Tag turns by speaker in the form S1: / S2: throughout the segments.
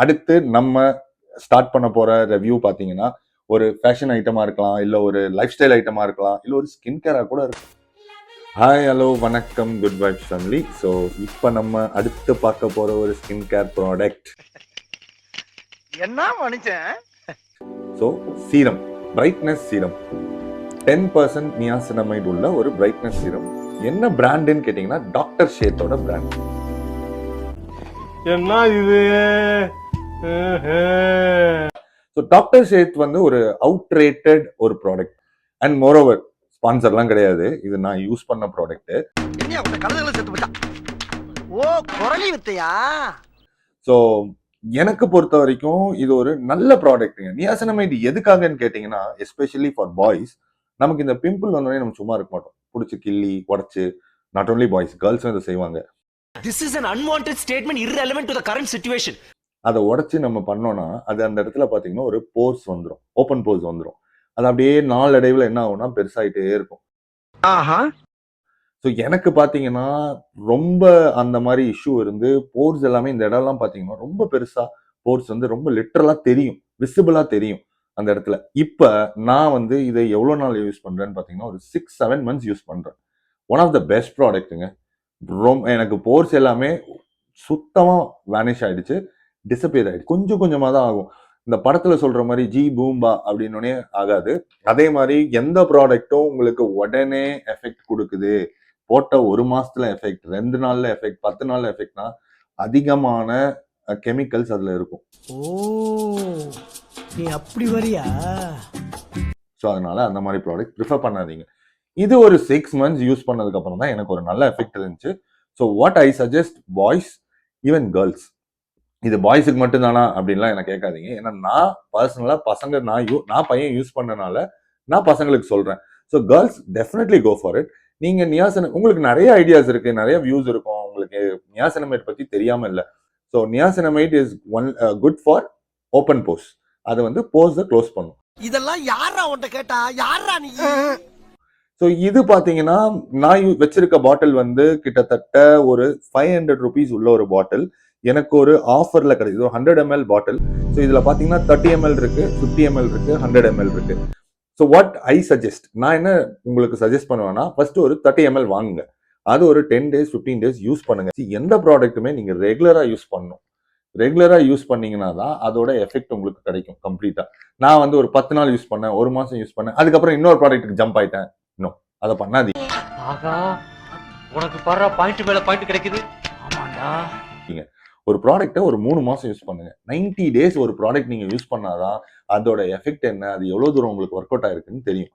S1: அடுத்து நம்ம ஸ்டார்ட் பண்ண போற ரிவ்யூ பாத்தீங்கன்னா ஒரு ஃபேஷன் ஐட்டமா இருக்கலாம், இல்ல ஒரு லைஃப் ஸ்டைல் ஐட்டமா இருக்கலாம், இல்ல ஒரு ஸ்கின் கேரா கூட இருக்கும். ஹாய், ஹலோ, வணக்கம், குட் வைப்ஸ் ஃபேமிலி. ஸோ இப்போ நம்ம அடுத்து பார்க்க போற ஒரு ஸ்கின் கேர் ப்ராடக்ட்
S2: என்ன மனுஷன்.
S1: So serum, brightness serum, 10% niacinamide உள்ள ஒரு பிரைட்னஸ் சீரம். என்ன பிராண்டுன்னு கேட்டீங்கன்னா டாக்டர் ஷேத்தோட பிராண்ட்.
S3: என்ன இது?
S1: ஸோ டாக்டர் ஷேத் வந்து ஒரு அவுட் ரேட்டட் ஒரு ப்ராடக்ட் அண்ட் மோரோவர் ஸ்பான்சர்லாம் கிடையாது. இது நான் யூஸ் பண்ண ப்ராடக்ட்.
S2: ஓ, குரலி வித்தையா?
S1: ஸோ எனக்கு பொறுத்த வரைக்கும் இது ஒரு நல்ல ப்ராடக்ட்டுங்க. நியாசினமைடு எதுக்காகன்னு கேட்டீங்கன்னா எஸ்பெஷலி ஃபார் பாய்ஸ். நமக்கு இந்த பிம்பிள் வந்தோடனே நம்ம சும்மா இருக்க மாட்டோம், பிடிச்சி கிள்ளி உடச்சு. நாட் ஓன்லி பாய்ஸ், கேர்ள்ஸும் இதை செய்வாங்க.
S4: This is an unwanted statement irrelevant to the current situation.
S1: அதை உடச்சி நம்ம பண்ணோம்னா அது அந்த இடத்துல பார்த்தீங்கன்னா ஒரு போர்ஸ் வந்துடும், ஓப்பன் போர்ஸ் வந்துடும். அது அப்படியே நாளடைவில் என்ன ஆகும்னா பெருசாயிட்டே இருக்கும். ஸோ எனக்கு பார்த்தீங்கன்னா ரொம்ப அந்த மாதிரி இஷ்யூ இருந்து போர்ஸ் எல்லாமே இந்த இடம்லாம் பார்த்தீங்கன்னா ரொம்ப பெருசாக போர்ஸ் வந்து ரொம்ப லிட்டரலாக தெரியும், விசிபிளாக தெரியும் அந்த இடத்துல. இப்போ நான் வந்து இதை எவ்வளோ நாள் யூஸ் பண்ணுறேன்னு பார்த்தீங்கன்னா ஒரு 6-7 months யூஸ் பண்ணுறேன். ஒன் ஆஃப் த பெஸ்ட் ப்ராடக்ட்டுங்க. எனக்கு போர்ஸ் எல்லாமே சுத்தமாக வேனிஷ் ஆயிடுச்சு, டிசப்பியர் ஆயிடுச்சு. கொஞ்சம் கொஞ்சமாக தான் ஆகும். இந்த படத்தில் சொல்ற மாதிரி ஜி பூம்பா அப்படின்னே ஆகாது. அதே மாதிரி எந்த ப்ராடக்ட்டும் உங்களுக்கு உடனே எஃபெக்ட் கொடுக்குது, போட்ட 1 மாசத்துல எஃபெக்ட், 2 நாள்ல எஃபெக்ட், 10 நாள்ல எஃபெக்ட்னா அதிகமான கெமிக்கல்ஸ் அதுல இருக்கும்.
S2: ஓ, நீ அப்படி வரியா?
S1: ஸோ அதனால அந்த மாதிரி ப்ராடக்ட் ப்ரிஃபர் பண்ணாதீங்க. இது ஒரு 6 months யூஸ் பண்ணதுக்கு அப்புறம் தான் எனக்கு ஒரு நல்ல எஃபெக்ட் இருந்துச்சு. So what I suggest boys, even girls. இது பாய்ஸுக்கு மட்டும் தானா அப்படின்லாம் எனக்கு கேட்காதீங்க. ஏன்னா நான் பர்சனலா பசங்க நான் பையன் யூஸ் பண்ணனால நான் பசங்களுக்கு சொல்றேன். So girls definitely go for it. நீங்க உங்களுக்கு நிறைய ஐடியாஸ் இருக்கு, நிறைய வியூஸ் இருக்கும், உங்களுக்கு நியாசினமைட் பத்தி தெரியாம இல்லை. So niacinamide is one good for open force. அது வந்து போர்ஸை க்ளோஸ் பண்ணும்.
S2: இதெல்லாம் யாரா உன்கிட்ட கேட்டா? யாரா நீ?
S1: ஸோ இது பார்த்தீங்கன்னா நான் வச்சிருக்க பாட்டில் வந்து கிட்டத்தட்ட ஒரு 500 rupees உள்ள ஒரு பாட்டில். எனக்கு ஒரு ஆஃபர்ல கிடைக்குது, 100 ml பாட்டில். ஸோ இதுல பாத்தீங்கன்னா 30 ml இருக்கு, 50 ml இருக்கு, 100 ml இருக்கு. ஸோ வாட் ஐ சஜஸ்ட், நான் என்ன உங்களுக்கு சஜஸ்ட் பண்ணுவேன்னா ஃபர்ஸ்ட் ஒரு 30 ml வாங்குங்க. அது ஒரு 10 days 15 days யூஸ் பண்ணுங்க. எந்த ப்ராடக்ட்டுமே நீங்க ரெகுலரா யூஸ் பண்ணணும். ரெகுலரா யூஸ் பண்ணீங்கன்னா தான் அதோட எஃபெக்ட் உங்களுக்கு கிடைக்கும் கம்ப்ளீட்டா. நான் வந்து ஒரு 10 நாள் யூஸ் பண்ணேன், 1 மாசம் யூஸ் பண்ணேன், அதுக்கப்புறம் இன்னொரு ப்ராடக்ட்டுக்கு ஜம்ப் ஆயிட்டேன். இன்னும் அதை பண்ணாதீங்க.
S4: ஆகா, உனக்கு பாரு பாயிண்ட் மேல பாயிண்ட் கிடைக்குது. ஆமாண்டா.
S1: ஒரு ப்ராடக்ட்டை ஒரு 3 மாசம் யூஸ் பண்ணுங்க. 90 days ஒரு ப்ராடக்ட் நீங்க யூஸ் பண்ணாதான் அதோட எஃபெக்ட் என்ன, அது எவ்வளவு தூரம் உங்களுக்கு ஒர்க் அவுட் ஆயிருக்குன்னு தெரியும்.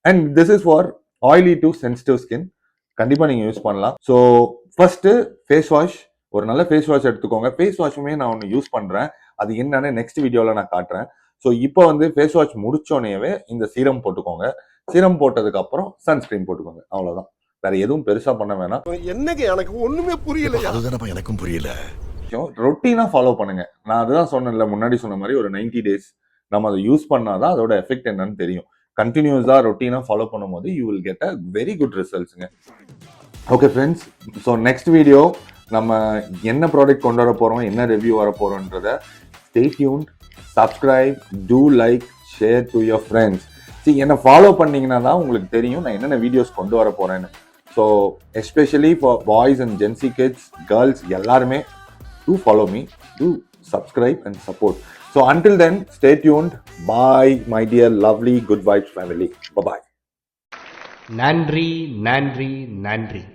S1: And this is for oily to sensitive skin. கண்டிப்பா நீங்க யூஸ் பண்ணலாம். ஸோ ஃபர்ஸ்ட் ஃபேஸ் வாஷ், ஒரு நல்ல ஃபேஸ் வாஷ் எடுத்துக்கோங்க. ஃபேஸ் வாஷுமே நான் ஒன்று யூஸ் பண்றேன், அது என்னன்னு நெக்ஸ்ட் வீடியோல நான் காட்டுறேன். ஸோ இப்போ வந்து ஃபேஸ் வாஷ் முடிச்சோடனேவே இந்த சீரம் போட்டுக்கோங்க. சீரம் போட்டதுக்கு அப்புறம் சன்ஸ்கிரீன் போட்டுக்கோங்க. அவ்வளவுதான், வேற எதுவும் பெருசா பண்ண வேணாம்.
S3: என்னங்க எனக்கு ஒண்ணுமே புரியல.
S5: அதுதானப்பா எனக்கும் புரியல.
S1: ரொட்டீனா ஃபாலோ பண்ணுங்க. நான் அதுதான் சொன்னேன்ல, முன்னாடி சொன்ன மாதிரி ஒரு 90 days நம்ம அதை யூஸ் பண்ணாதான் அதோட எஃபெக்ட் என்னன்னு தெரியும். கண்டினியூஸா ரொட்டீனா ஃபாலோ பண்ணும்போது you will get a very good ரிசல்ட்ஸ்ங்க. Okay friends, so next video நம்ம என்ன ப்ராடக்ட் கொண்டு வர போறோம், என்ன ரிவ்யூ வர போறோம்ன்றத stay tuned, subscribe, do like, share to your friends. என்ன ஃபாலோ பண்ணீங்கன்னா தான் உங்களுக்கு தெரியும் நான் என்னென்ன வீடியோஸ் கொண்டு வர போறேன்னு. So especially for boys and Gen Z kids, girls எல்லாருமே do follow me, do subscribe and support. So until then, stay tuned. Bye, my dear lovely Good Vibes family. Bye bye.
S4: நன்றி நன்றி நன்றி.